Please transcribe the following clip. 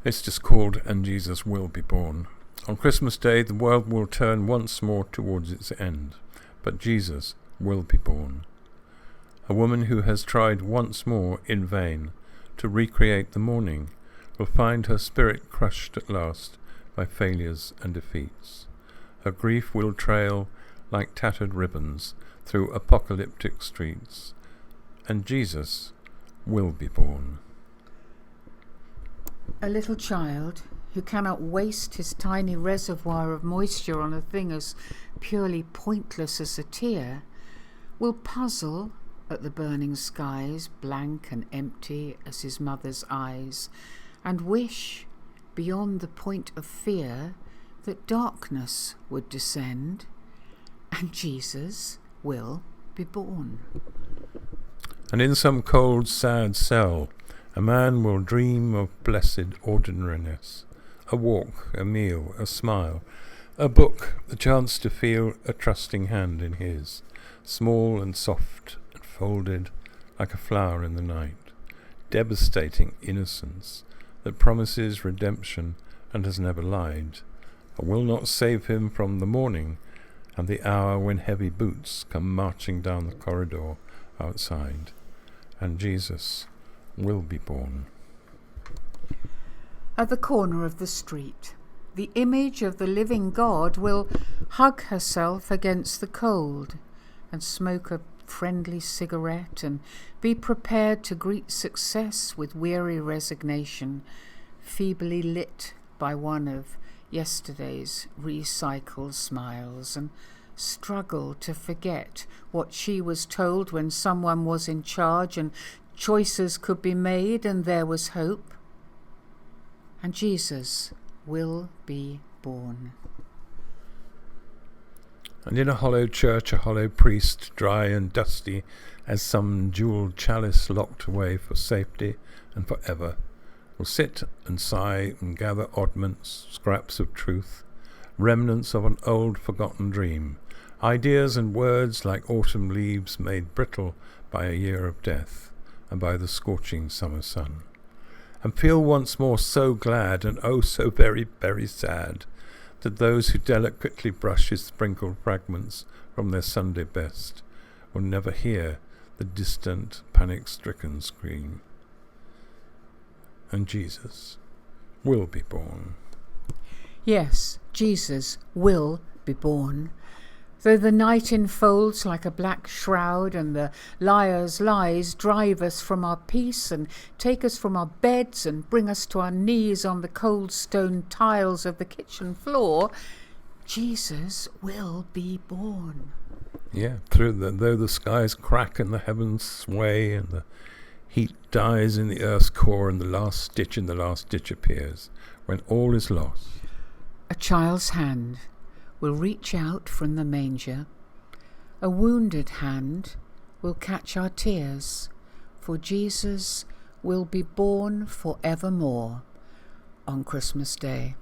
It's just called And Jesus Will Be Born. On Christmas Day, the world will turn once more towards its end, but Jesus will be born. A woman who has tried once more in vain to recreate the morning will find her spirit crushed at last by failures and defeats. Her grief will trail like tattered ribbons through apocalyptic streets, and Jesus will be born. A little child who cannot waste his tiny reservoir of moisture on a thing as purely pointless as a tear will puzzle at the burning skies, blank and empty as his mother's eyes, and wish, beyond the point of fear, that darkness would descend, and Jesus will be born. And in some cold, sad cell, a man will dream of blessed ordinariness, a walk, a meal, a smile, a book, the chance to feel a trusting hand in his, small and soft and folded like a flower in the night, devastating innocence that promises redemption and has never lied, and will not save him from the morning and the hour when heavy boots come marching down the corridor outside, and Jesus will be born. At the corner of the street, the image of the living God will hug herself against the cold and smoke a friendly cigarette and be prepared to greet success with weary resignation, feebly lit by one of yesterday's recycled smiles, and struggle to forget what she was told when someone was in charge and choices could be made and there was hope. And Jesus will be born. And in a hollow church, a hollow priest, dry and dusty as some jewelled chalice locked away for safety and for ever, will sit and sigh and gather oddments, scraps of truth, remnants of an old forgotten dream, ideas and words like autumn leaves made brittle by a year of death and by the scorching summer sun, and feel once more so glad and oh so very, very sad that those who delicately brush his sprinkled fragments from their Sunday best will never hear the distant, panic-stricken scream. And Jesus will be born. Yes, Jesus will be born. Though the night enfolds like a black shroud and the liar's lies drive us from our peace and take us from our beds and bring us to our knees on the cold stone tiles of the kitchen floor, Jesus will be born. Yeah, though the skies crack and the heavens sway and the heat dies in the earth's core and the last stitch in the last ditch appears, when all is lost, a child's hand will reach out from the manger. A wounded hand will catch our tears, for Jesus will be born forevermore on Christmas Day.